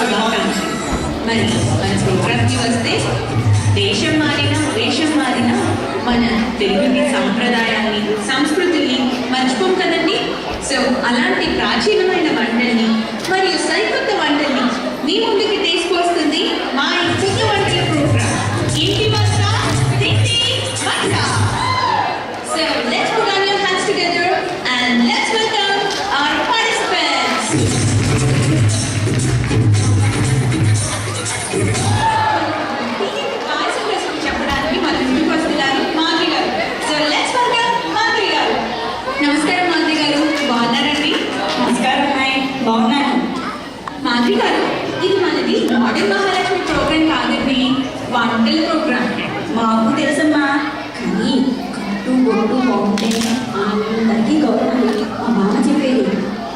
శుభాకాంక్షలు. మరి మన ప్రోగ్రామ్కి వస్తే దేశం మారిన వేషం మారిన మన తెలుగుని సంప్రదాయాన్ని సంస్కృతిని మర్చిపోం కదండి. సో అలాంటి ప్రాచీనమైన వంటల్ని మరియు సరికొత్త వంటల్ని మీ ముందుకి తీసుకొస్తుంది మా ఇంటి వంటల ప్రోగ్రామ్ ఇంటి వంట తిండి వంట. So let's put on your hands together and let's welcome our participants. చెప్పడానికి మన ఇంటికి వస్తున్నారు మాధురి గారు. సో లెట్స్ వెల్కమ్ మాధురి గారు. నమస్కారం మాధురి గారు, బాగున్నారండి? నమస్కారం అమ్మాయి, బాగున్నాను. మాధురి గారు, ఇది మనది మోడర్న్ మహాలక్ష్మి ప్రోగ్రామ్ కాదండి, వంటల ప్రోగ్రామ్. మాకు తెలుసమ్మా, కానీ కట్టు బొట్టు బాగుంటే అందరికీ గౌరవం మా మామ చెప్పేది.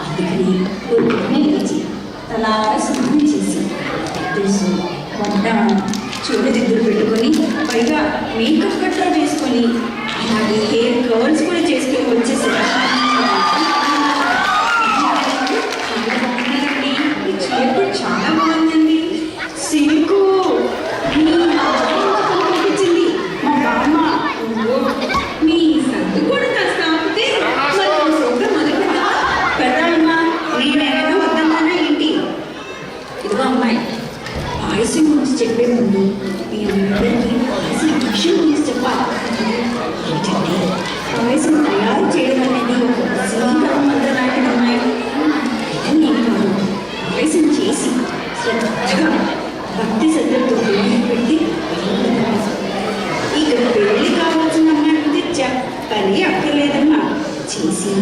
అందుకని పొద్దున్నే లేచి తలాగా స్నానం చేసి తెలుసు వంట చూడదిద్దులు పెట్టుకొని పైగా మేకప్ కట్రా వేసుకొని అలాగే హెయిర్ కర్ల్స్ కూడా చేసుకొని వచ్చేసి చాలా బాగుందండి. సిల్కు కనిపించింది మా బామ్మ. మీ సర్దు కూడా కాస్త ఆపితే మరి ప్రోగ్రామ్ మొదలు పెద్దమ్మా, నేనేమైనా వద్దన్నానా ఏంటి? ఇదిగో అమ్మాయి, పాయసం గురించి చెప్పే ముందు మీ అందరికీ పాయసం విషయం గురించి చెప్పాలి. ఏంటంటే పాయసం తయారు చేయడం అనేది ఒక శ్రీకరం మంత్రం లాంటిది అమ్మాయి. నేను కాదు, పాయసం చేసి శ్రద్ధగా భక్తి శ్రద్ధతో పెట్టి ఇక పెళ్ళి కావాల్సిన అమ్మాయి చెప్పని అక్కర్లేదమ్మా. చేసి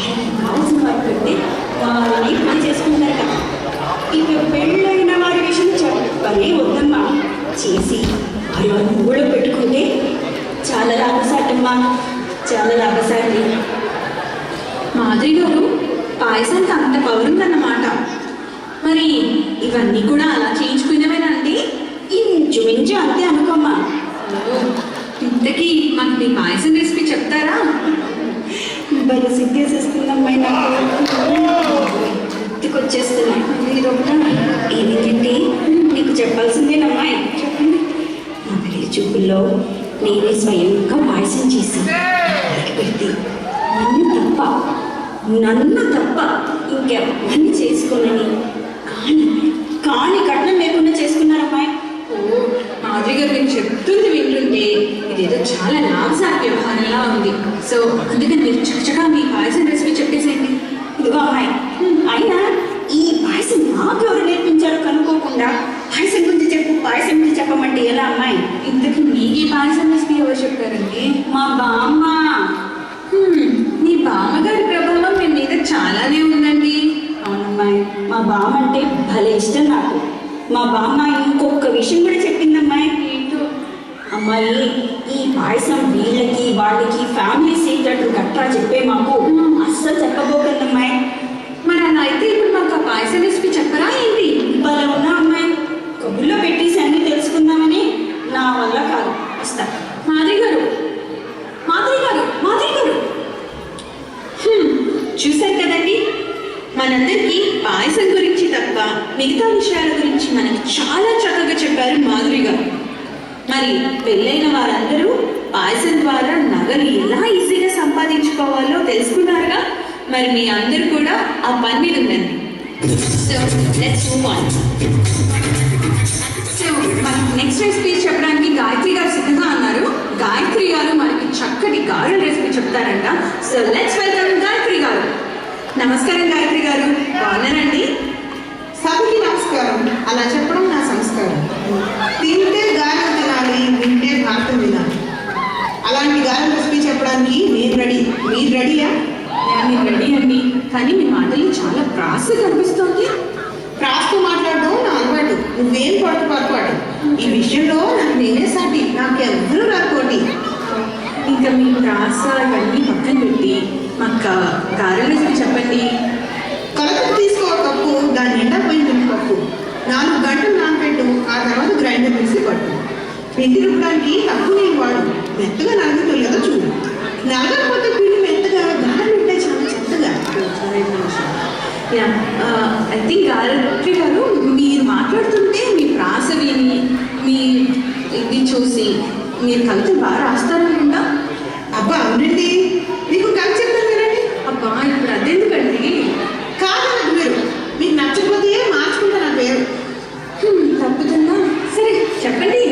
వాళ్ళకి కావాల్సిన వారి పెట్టి వాళ్ళని పని చేసుకుంటారు కదా. ఇక పెళ్ళైన వారి విషయం చెప్పనే వద్దమ్మా. చేసి వారి వారిని ఊళ్ళో పెట్టుకుంటే చాలా లాభసాటమ్మా, చాలా లాభసాటి. మాధురి గారు, పాయసానికి అంత పవర్ ఉందన్నమాట. మరి ఇవన్నీ కూడా అలా చేయించుకునేవేనండి? ఇంచుమించు అంతే అనుకోమ్మా. ఇంతకీ మాకు మీ పాయసం రెసిపీ చెప్తారా? భలే సిగ్గేసేస్తుందమ్మాయి, నాకు గుర్తుకొచ్చేస్తున్నాయి. మీరు ఒకటా ఏమిటంటే నీకు చెప్పాల్సిందేనమ్మాయి. చెప్పండి. నా పెళ్లి చూపుల్లో నేనే స్వయంగా పాయసం చేసి వాళ్ళకి పెడితే నన్ను తప్ప ఇంకెవరిని చేసుకోనని కానీ కట్నం లేకుండా చేసుకున్నారమ్మాయి. ఓ మాధురి గారు, మీరు చెప్తుంది వింటుంటే ఇదేదో చాలా లాభసాటి వ్యవహారంలా ఉంది. సో అందుకని మీరు చక్కగా మీ పాయసం రెసిపీ చెప్పేసేయండి. ఇదిగో అమ్మాయి, అయినా ఈ పాయసం నాకు ఎవరు నేర్పించారో కనుక్కోకుండా పాయసం గురించి పాయసం గురించి చెప్పమంటే ఎలా అమ్మాయి? ఇంతకు మీకు ఈ పాయసం రెసిపీ ఎవరు చెప్పారండి? మా బామ్మ. మీ బామ్మగారి ప్రభావం మీ మీద చాలానే ఉందండి. అవునమ్మాయి, మా బామ్మ అంటే భలే ఇష్టం నాకు. మా బామ్మ ఇంకొక విషయం కూడా చెప్పిందమ్మాయి. ఏంటో? అమ్మాయి, ఈ పాయసం వీళ్ళకి వాళ్ళకి ఫ్యామిలీ సీక్రెట్లు గట్రా చెప్పే మాకు అస్సలు చెప్పబోకందమ్మాయి. మరి అలా అయితే ఇప్పుడు మాకు ఆ పాయసం రెసిపీ చెప్పరా ఏంటి? భలే ఉన్నా అమ్మాయి, కబుర్లో పెట్టేసి అన్నీ తెలుసుకుందామని నా వల్ల కాదు. వస్తా. మాధురి గారు, మాధురి గారు, మాధురి గారు, చూశారు కదండి, మనందరికీ పాయసం గురించి తప్ప మిగతా విషయాల గురించి మనకు చాలా చక్కగా చెప్పారు మాధురి గారు. మరి పెళ్ళైన వారందరూ పాయసం ద్వారా నగలు ఎలా ఈజీగా సంపాదించుకోవాలో తెలుసుకున్నారుగా. మరి మీ అందరూ కూడా ఆ పని మీద ఉండండి. So let's move on. So మనకి నెక్స్ట్ రెసిపీ చెప్పడానికి గాయత్రి గారు సిద్ధంగా అన్నారు. గాయత్రి గారు మనకి చక్కటి గారెల రెసిపీ చెప్తారంట. సో లెట్స్ వెల్కమ్ గాయత్రి గారు. నమస్కారం గాయత్రి గారు, బాగున్నారండి? సభకి నమస్కారం. అలా చెప్పడం నా సంస్కారం. తింటే గారెలు తినాలి, వింటే భారతం వినాలి. అలాంటి గారెల రెసిపీ చెప్పడానికి నేను రెడీ. మీరు రెడీయా? నేను రెడీ అండి, కానీ మీ మాటలు చాలా ప్రాస కనిపిస్తోంది. ప్రాస్తో మాట్లాడడం నా అలవాటు. నువ్వేం పొరపాటు. ఈ విషయంలో నాకు నేనే సాటి, నాకు ఎవరూ రాకపోటి. ఇంకా మీ ప్రాస ఇవన్నీ పక్కన పెట్టి మాకు గారెల రెసిపీ చెప్పండి. కొలతకు తీసుకో కప్పు, దాని నిండా పోయిన కప్పు, 4 గంటలు నానబెట్టు, ఆ తర్వాత గ్రైండర్ మిక్సీ పట్టు. పిండి రుబ్బడానికి తక్కువ నీళ్ళు వాడు, మెత్తగా నలుగుతుందో చూడు. నలగకపోతే పిండి మెత్తగా గారెలు ఉంటాయి చాలా చెత్తగా. ఐ థింక్ గాయత్రి గారు, మీరు మీరు కవితలు బాగా రాస్తారనుకుంటా. అబ్బా అవునండి, మీకు కవి చెప్తాను వినండి. అబ్బా ఇప్పుడు అదెందుకండి? కాదనదు మీరు, మీకు నచ్చకపోతే మార్చుకుంటా నా పేరు. తప్పుతుందా? సరే చెప్పండి.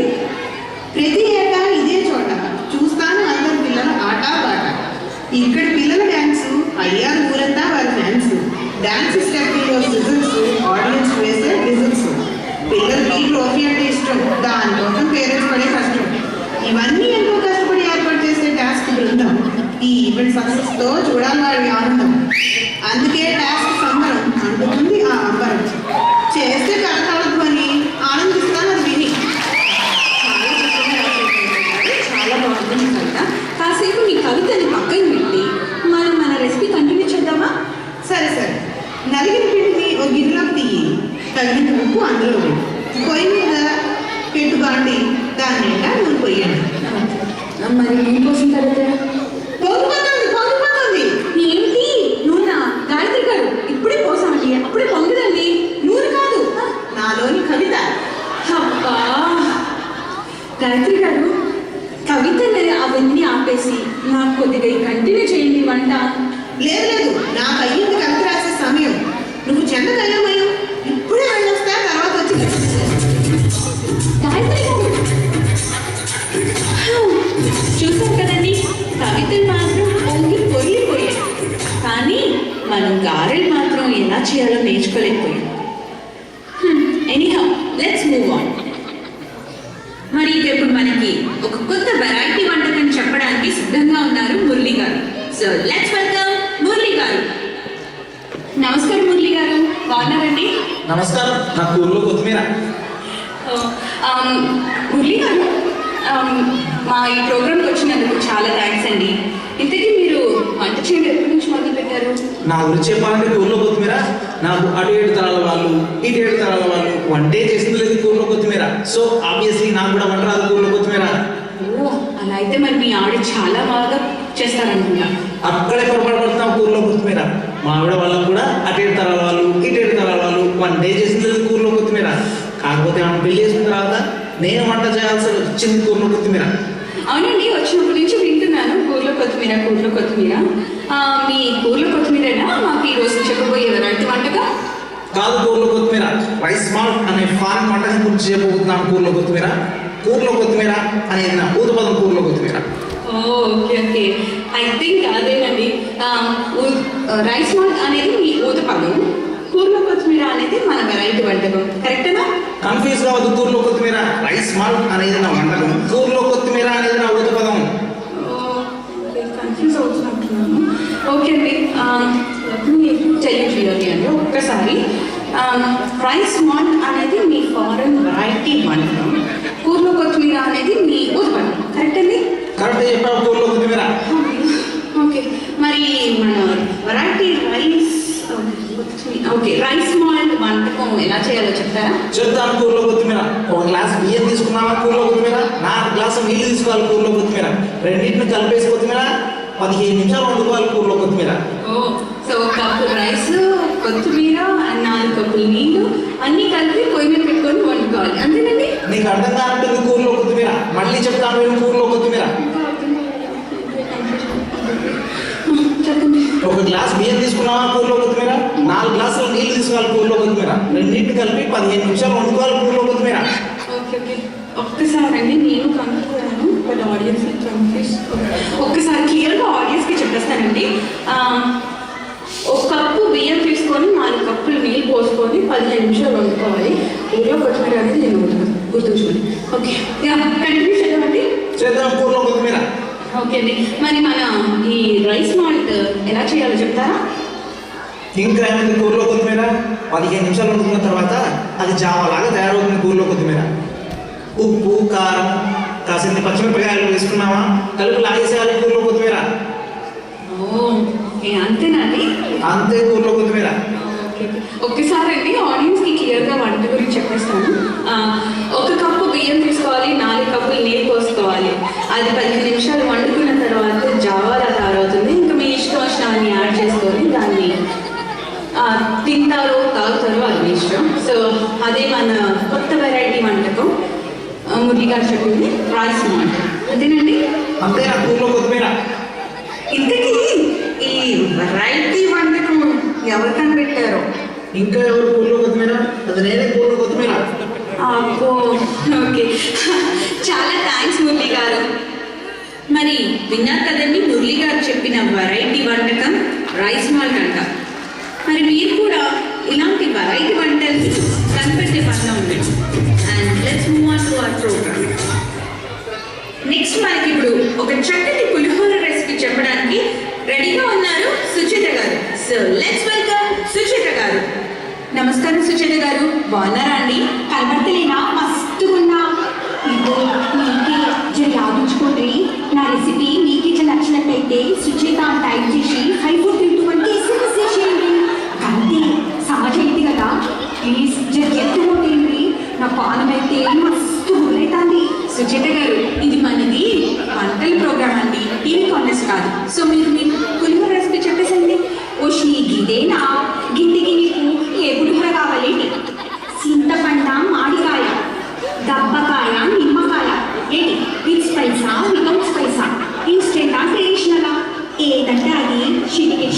ప్రతి ఏటా ఇదే చోట చూస్తాను అందరు పిల్లల ఆట పాట. ఇక్కడ పిల్లల డ్యాన్స్ అయ్యారు ఊరంతా వారి ఫ్యాన్స్. డ్యాన్స్ స్టెప్పుల్లో సిజల్స్, ఆడియన్స్ వేసే విజిల్స్. పిల్లలకి ట్రోఫీ అంటే ఇష్టం, దానికోసం పేరెంట్స్ పడే కష్టం. ఇవన్నీ ఎంతో కష్టపడి ఏర్పాటు చేసే టాస్క్ బృందం. ఈ ఈవెంట్ సక్సెస్ తో చూడాలి వారి ఆనందం. అందుకే టాస్క్ సంబరం అందుతుంది ఆ అంబరం. చేస్తే కరకాలదు అని ఆనందిస్తాను అది విని. చాలా బాగుంది కవిత. కాసేపు మీ కవితని పక్కన పెట్టి మన రెసిపీ కంటిన్యూ చేద్దామా? సరే సరే, నలిగిన పిండిని ఒక గిన్నెలోకి తీయి. తగినంత ఉప్పు అందులో వేయి. పొయ్యి మీద పెట్టు బాండి, దాని నిండా నూనె పొయ్యండి. మరి నూనె పోసిన తర్వాత పొంగిపోతుంది పొంగిపోతుంది. ఏంటి నూనె? గాయత్రి గారు ఇప్పుడే పోసామండి, అప్పుడే పొంగదండి. నూనె కాదు. నాలోని కవిత. అబ్బా గాయత్రి గారు, కవితలు అవన్నీ ఆపేసి నాకు కొద్దిగా కంటిన్యూ చేయండి వంట. లేదు లేదు, నాకు అయ్యింది కవిత రాసే సమయం. నువ్వు చెందగలమయం, ఇప్పుడే వెళ్ళొస్తా, తర్వాత వచ్చి గాయత్రి గారు చూసాం కదండి, కవితలు మాత్రం పొంగి పొర్లిపోయాయి, కానీ మనం గారెలు మాత్రం ఎలా చేయాలో నేర్చుకోలేకపోయాం. Anyhow let's move on. మరి ఇప్పుడు మనకి ఒక కొత్త వెరైటీ వంటకం చెప్పడానికి సిద్ధంగా ఉన్నారు మురళి గారు. సో లెట్స్ వెల్కమ్ మురళి గారు. నమస్కారం మురళి గారు, బాగున్నారండి? నమస్కారం, నా ఊర్లో కొత్తిమీర. మురళి గారు, మా ఈ ప్రోగ్రామ్కి వచ్చినందుకు చాలా థ్యాంక్స్ అండి. ఇంతకీ మీరు వంట చేయడం ఎప్పటి నుంచి మొదలు పెట్టారు? నా గురించి చెప్పాలంటే ఊర్లో కొత్తిమీర. నాకు అటు 7 తరాల వాళ్ళు, ఇటు 7 తరాల వాళ్ళు వంటే చేసింది లేదు ఊర్లో కొత్తిమీర. సో ఆబ్వియస్లీ నాకు కూడా వంట రాదు ఊర్లో కొత్తిమీర. ఓ, అలా అయితే మరి మీ ఆవిడ చాలా బాగా చేస్తారనుకుంటా. అక్కడే పొరపాటుపడుతున్నాం ఊర్లో కొత్తిమీర. మా ఆవిడ వాళ్ళకు కూడా అటు 7 తరాల వాళ్ళు, ఇటు 7 తరాల వాళ్ళు వంటే చేసింది లేదు ఊర్లో కొత్తిమీర. కాకపోతే ఆమె పెళ్లి చేసుకున్న తర్వాత నేను వంట చేయాల్సి వచ్చింది ఊర్లో కొత్తిమీర. అవునండి, వచ్చినప్పటి నుంచి వింటున్నాను కూరలో కొత్తిమీర, కూరలో కొత్తిమీర. మీ కూరలో కొత్తిమీరేనా మాకు ఈ రోజు చెప్పబోయే వెరైటీ వంటకం? కాదు ఊర్లో కొత్తిమీర, రైస్ మాల్ట్ అనే ఫారెన్ వంటకం గురించి చెప్పబోతున్నాను. కూరలో కొత్తిమీర, కూరలో కొత్తిమీర అనేది నా ఊరు పదం. కూరలో కొత్తిమీర. ఓకే ఓకే, ఐ థింక్ అదేనండి. రైస్ మాల్ట్ అనేది మీ ఊత పదం, కూరలో కొత్తిమీర అనేది మన వెరైటీ వంటకం, కరెక్టేనా? కన్ఫ్యూజ్ కావద్దు. కూరలో కొత్తిమీర, రైస్ మాల్ట్ అనేది నా వంటకం, కూరలో కొత్తిమీర అనేది నా ఊత పదం. కన్ఫ్యూజ్ అవుతున్నట్టున్నాను. ఓకే అండి, తెలియజేయాలి అండి ఒక్కసారి. రైస్ మాల్ట్ అనేది మీ ఫారెన్ వెరైటీ వంటకం, కూరలో కొత్తిమీర అనేది మీ ఊత పదం, కరెక్ట్ అండి? కరెక్ట్ చెప్పావు, కూరలో కొత్తిమీర. ఓకే, మరి మన variety rice, okay rice malt వంటకం ఎలా చేయాలో చెప్తారా? చెప్తాను. కూరలో కొత్తిమీర, ఒక గ్లాస్ బియ్యం తీసుకున్నావా కూరలో కొత్తిమీర, 4 గ్లాసులు నీళ్ళు తీసుకోవాలి కూరలో కొత్తిమీర, రెండింటిని కలిపేసి కొత్తిమీర 15 నిమిషాలు వండుకోవాలి కూరలో కొత్తిమీర. ఓ, సో కప్పు రైస్, కొత్తిమీర, 4 కప్పులు నీళ్ళు అన్నీ కలిపి పొయ్యి మీద పెట్టుకొని వండుకోవాలి, అంతేనండి? నీకు అర్థం కానట్టుంది కూరలో కొత్తిమీర. మళ్ళీ చెప్తాను నేను కూరలో కొత్తిమీర. చెప్పండి. ఒక గ్లాస్ బియ్యం తీసుకున్నావా కూరలో కొత్తిమీర, 4 గ్లాసులు నీళ్ళు తీసుకోవాలి కూరలో కొత్తిమీర, రెండింటిని కలిపి 15 నిమిషాలు వండుకోవాలి కూరలో కొత్తిమీర. ఓకే ఓకే, ఒక్కసారి అండి నేను కనుక్కున్నాను, బట్ ఆడియన్స్ కన్ఫ్యూజ్. ఒక్కసారి క్లియర్గా ఆడియన్స్కి చెప్పేస్తానండి. 1 కప్పు బియ్యం తీసుకొని 4 కప్పులు నీళ్ళు పోసుకొని 15 నిమిషాలు వండుకోవాలి. ఊళ్ళో కొత్తిమీర అనేది నేను గుర్తుంచుకోండి. ఓకే, కంటిన్యూ చేద్దామండి. చేద్దాం కూరలో కొత్తిమీర. ఓకే అండి, మరి మన ఈ రైస్ మాల్ట్ ఎలా చేయాలో చెప్తారా? ఇంకా ఏమైంది కూరలో కొత్తిమీర 15 నిమిషాలు వండుకున్న తర్వాత అది జావలాగా తయారవుతుంది కూరలో కొత్తిమీర. ఉప్పు, కారం, కాసింత పచ్చిమిరపకాయలు వేసుకున్నావా, కలిపి లాగేసేయాలి కూరలో కొత్తిమీర. ఓకే, అంతేనండి? అంతే కూరలో కొత్తిమీర. ఒక్కసారి అండి ఆడియన్స్కి క్లియర్గా వంట గురించి చెప్పేస్తాను. 1 కప్పు బియ్యం తీసుకోవాలి, 4 కప్పులు నీళ్ళు పోసుకోవాలి, అది 15 నిమిషాలు వండుకున్న తర్వాత జావాలా తయారవుతుంది. ఇంకా మీ ఇష్టం వచ్చిన యాడ్ చేసుకొని దాన్ని తింటారో తాగుతారో అది ఇష్టం. సో అదే మన కొత్త వెరైటీ వంటకం. మురళి గారు చెప్పింది రైస్ మాల్ట్ అంతేనండి. అంతే నా కూరలో కొత్తిమీర. ఇంతకీ ఈ వెరైటీ వంటకం ఎవరు కనిపెట్టారో? ఇంకా ఎవరు కూరలో కొత్తిమీర? అది నేనే కూరలో కొత్తిమీర. అబ్బో, ఓకే. చాలా థ్యాంక్స్ మురళి గారు. మరి విన్నారు కదండి మురళి గారు చెప్పిన వెరైటీ వంటకం రైస్ మాల్ట్ అంట. మరి మీరు కూడా ఇలాంటి వెరైటీ వంటల్ని కనిపెట్టే పనిలో ఉండండి. And let's move on to our program. Next మనకి ఇప్పుడు ఒక చక్కటి పులిహోర రెసిపీ చెప్పడానికి రెడీగా ఉన్నారు సుచేత గారు. సో లెట్స్ వెల్కమ్ సుచేత గారు. నమస్కారం సుచేత గారు, బాగున్నారా అండి? కనబడతలేనా? మస్తుగున్నా. ఇదో మీకే జరి ఆలోచించుకోండి. నా రెసిపీ మీకు ఇట్లా నచ్చినట్టయితే సుచేత అని టైప్ చేసి 5432 SMS చేసేయండి. అంతే, సమాజైంది కదా. ప్లీజ్ జరి ఎత్తుకోండి. నా పానం అయితే మస్తు గురైతుంది. సుచేత గారు, ఇది మనది వంటల ప్రోగ్రామ్ అండి, టీవీ కాంటెస్ట్ కాదు. సో మీరు మీ పులిహోర రెసిపీ చెప్పేసండి. ఓ శ్రీ గిదేనా? గిద్దెకి నీకు ఏ పులిహోర కావాలి? చింతపండ, మాడికాయ, దబ్బకాయ, నిమ్మకాయ, ఏంటి విత్ స్పైసా వితౌట్ స్పైసా, ఇన్స్టెంటా ట్రెడిషనలా, ఏదంటే అది షిటికి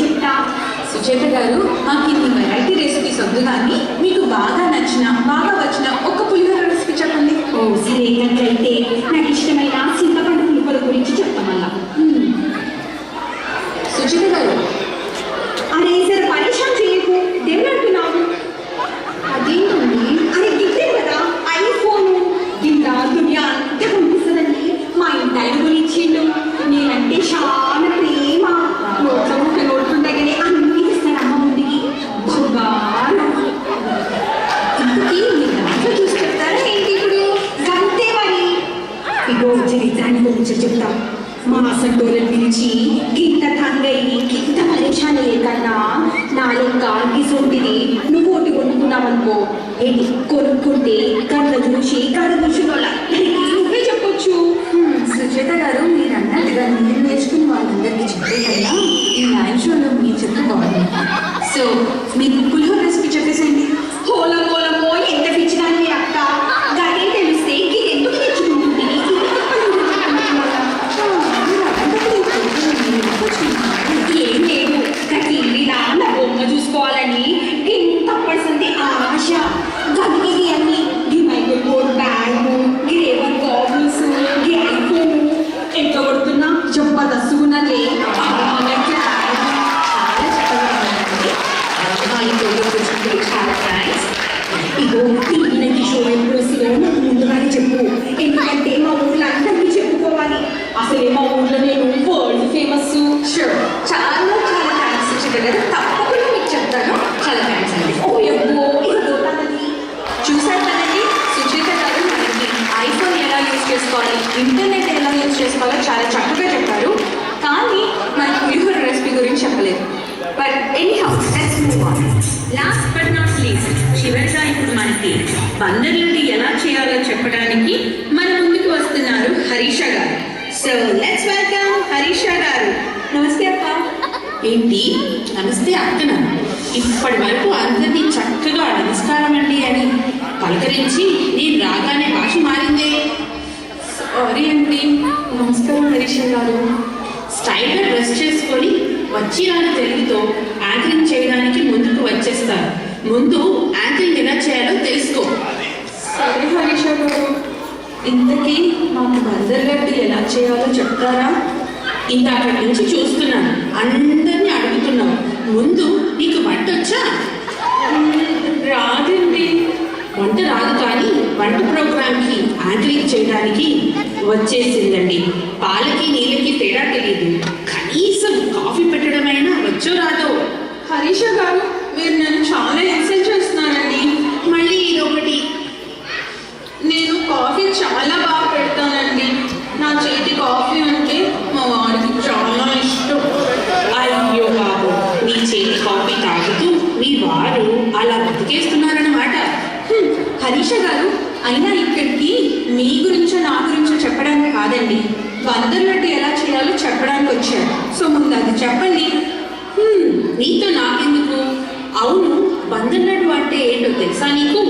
చెప్తా. సుచేత గారు, మాకు ఇన్ని వెరైటీ రెసిపీస్ వద్దు కానీ మీకు బాగా నచ్చిన బాగా వచ్చిన ఒక పులిహోర రెసిపీ చెప్పండి. ఓ సరే, ఏంటంటే నాకు ఇష్టమైన చింతపండు పులిహోర గురించి చెప్తామల్లా. సుచేత గారు, అరే సరే పరేషాన్ చేయకు, దేవనంటున్నావు? అదేంటండి? అరే గిట్టే కదా ఐఫోన్ గింత దునియా అంతా కనిపిస్తుందండి. మా ఇంటి ఆయన గురించిండు. నేనంటే చాలా ప్రేమ. నోట్లుండగానే అన్ని ఇస్తాను అమ్మ ముందుకి. బంగారు. ఇంతకీ మీరు దాంట్లో చూసి చెప్తారా ఏంటి ఇప్పుడు? అంతే మరి. ఇగో చరిత్రాన్ని గురించి చెప్తాం. మా అసంటోళ్ళని పిలిచి గింత తంగయి గింత పరేషాన్ని లేకన్నా నా లెక్క గిసొంటిది నువ్వు ఒకటి కొనుక్కున్నావనుకో, ఏంటి కొనుక్కుంటే గంట చూసి గంట నువ్వే చెప్పొచ్చు. సుచేత గారు, మీరు అన్నట్టుగా మీరు నేర్చుకున్న వాళ్ళందరికీ చెప్పే కన్నా ఈ లైవ్ షోలో మీరు చెప్తే బాగుంది. సో మీకు పులిహోర రెసిపీ చెప్పేసండి. హోలమోలమో ఎంత పిచ్చిదాన్ని అక్క. గదే తెలిస్తే ఇది ఎందుకు తెచ్చుకుంటుంది? ఏం లేదు, టీవీలా నా బొమ్మ చూసుకోవాలని ఇంత పర్సెంట్ ఆశ. గదికి అన్ని ఈ మైక్రో బోర్డ్ బ్యాగ్, ఈ రేవర్ గాగుల్స్, ఈ ఐఫోన్ ఎంత కొడుతున్నా జబర్దస్తున్నది. చాలా థ్యాంక్స్. ఇగో టీవీ షో ఎప్పుడు వస్తుందో నాకు ముందుగానే చెప్పు. ఎందుకంటే మా ఊర్లో అందరికీ చెప్పుకోవాలి. అసలే మా ఊర్లో నేను వరల్డ్ ఫేమస్. షూర్, చాలా చాలా థ్యాంక్స్ సుచేత గారు, తప్పకుండా మీకు చెప్తాను. చాలా థ్యాంక్స్ అండి. ఓ ఎవ్వో ఇది పోతానది. చూసారు కదండి, సుచేత గారు మనకి ఐఫోన్ ఎలా యూజ్ చేసుకోవాలి, ఇంటర్నెట్ ఎలా యూజ్ చేసుకోవాలో చాలా చక్కగా చెప్పారు. కానీ మన పులిహోర రెసిపీ గురించి చెప్పలేదు. But anyhow let's move on. Last but not least, చివరిగా ఇప్పుడు మనకి బందర్లని ఎలా చేయాలో చెప్పడానికి మన ముందుకు వస్తున్నారు హరీష గారు. సో లెట్స్ వెల్కమ్ హరీష గారు. నమస్తే అక్క. ఏంటి నమస్తే అక్కన? ఇప్పటి వరకు అందరినీ చక్కగా నమస్కారం అండి అని పలకరించి నేను రాగానే భాష మారిందే. సారీ అండి. నమస్కారం హరీష గారు. స్టైల్గా డ్రెస్ చేసుకొని వచ్చి రాని తెలుగుతో యాంకరింగ్ చేయడానికి ముందుకు వచ్చేస్తారు. ముందు యాంకరింగ్ ఎలా చేయాలో తెలుసుకో. సరే హరీష గారు, ఇంతకీ మాకు బందర్గడ్డి ఎలా చేయాలో చెప్తారా? ఇందాక నుంచి చూస్తున్నాను, అందరినీ అడుగుతున్నావు. ముందు నీకు వంట వచ్చా? రాదండి. వంట రాదు కానీ వంట ప్రోగ్రామ్కి యాంకరింగ్ చేయడానికి వచ్చేసిందండి. పాలకి నీళ్ళకి తేడా తెలియదు. కనీసం కాఫీ పెట్టడమైనా వచ్చో రాదో? హరీష గారు, మీరు నన్ను చాలా ఇన్సల్ట్ చేస్తున్నారండి. మళ్ళీ ఇదొకటి. నేను కాఫీ చాలా బాగా పెడతానండి. నా చేతి కాఫీ అంటే మా వారికి చాలా ఇష్టం. అయ్యో బాబు, నీ చేతి కాఫీ తాగుతూ మీ వారు అలా బతికేస్తున్నారన్నమాట. హరీష గారు, అయినా ఇక్కడికి మీ గురించో నా గురించో చెప్పడానికి కాదండి, బందర్లడ్డు ఎలా చేయాలో చెప్పడానికి వచ్చారు. సో ముందు అది చెప్పండి. నీతో నాకెందుకు? అవును, బందర్ లడ్డు అంటే ఏంటో తెలుసా నీకు?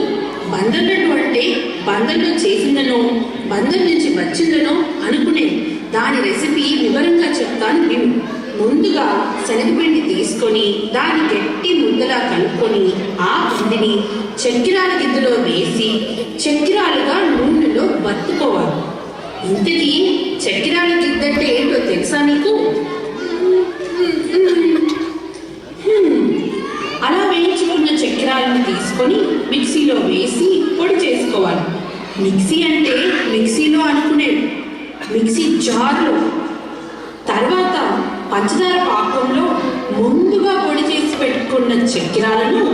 బందర్ లడ్డు అంటే అంటే బందర్లో చేసిందనో బందర్ నుంచి వచ్చిందనో అనుకునే దాని రెసిపీ వివరంగా చెప్తాను విను. ముందుగా శనగపిండి తీసుకొని దాన్ని గట్టి ముద్దలా కలుపుకొని ఆ పిండిని చక్కెరాల గిద్దలో వేసి చక్కెరాలుగా నూనెలో వత్తుకోవాలి. ఇంతకీ చక్కెరాల గిద్దంటే ఏంటో తెలుసా నీకు? అలా వేయించుకున్న చక్కెరాలను తీసుకొని మిక్సీలో వేసి పొడి చేసుకోవాలి. మిక్సీ అంటే మిక్సీలో అనుకునేది, మిక్సీ జార్లో. తర్వాత పంచదార పాకంలో ముందుగా పొడి చేసి పెట్టుకున్న చక్కెరాలను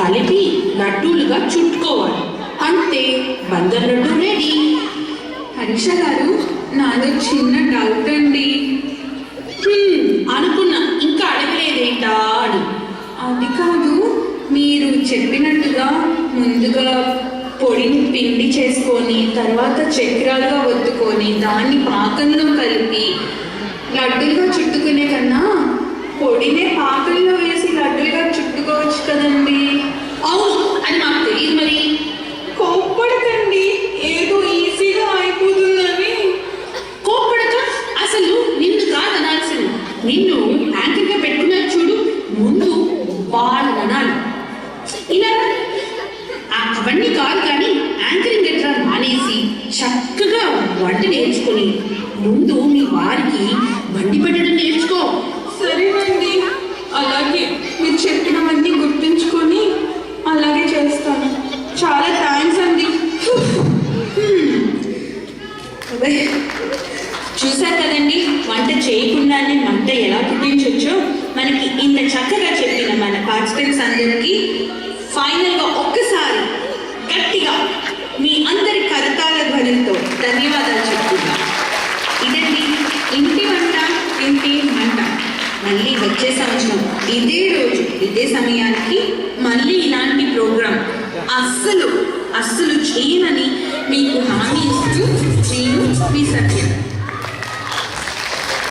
కలిపి లడ్డూలుగా చుట్టుకోవాలి. అంతే, బందర్ లడ్డు రెడీ. హరీష గారు, నాదో చిన్న డౌట్ అండి. అనుకున్నా, ఇంకా అడగలేదేంటా అని. అది కాదు, మీరు చెప్పినట్టుగా ముందుగా పొడిని పిండి చేసుకొని తర్వాత చక్రాలుగా ఒత్తుకొని దాన్ని పాకంలో కలిపి లడ్డూలుగా చుట్టుకునే కన్నా పొడినే పాకంలో వేసి లడ్డూలుగా చుట్టుకోవచ్చు కదండి. అవును, అది మాకు తెలియదు మరి. కోప్పడకండి, ఏదో ఈజీగా అయిపోతుందని. కోప్పడక, అసలు నిన్ను కాదనాల్సింది. నిన్ను యాంకర్గా పెట్టుకున్నా చూడు, ముందు వాళ్ళని అనాలి. ఇలా అవన్నీ కాదు కానీ యాంకరింగ్ ఎట్లా మానేసి చక్కగా వంట నేర్చుకొని ముందు మీ వారికి బండి పెట్టడం నేర్చుకో. సరేనండి, అలాగే మీరు చెప్పినవన్నీ గుర్తుంచుకొని అలాగే చేస్తాను. చాలా థ్యాంక్స్ అండి. చూసారు కదండి, వంట చేయకుండానే మంట ఎలా పుట్టించవచ్చో. మనకి ఇంత చక్కగా చెప్పిన మన పార్టిసిపెంట్స్ అందరికీ ఫైనల్గా ఒక్కసారి గట్టిగా మీ అందరి కరతాళ ధ్వనితో ధన్యవాదాలు చెప్తున్నాను. ఇదండి ఇంటి వంట ఇంటి మంట. మళ్ళీ వచ్చే సంవత్సరం ఇదే రోజు ఇదే సమయానికి మళ్ళీ ఇలాంటి ప్రోగ్రాం అస్సలు చేయనని మీకు హామీ ఇస్తూ నేను మీ సత్యం.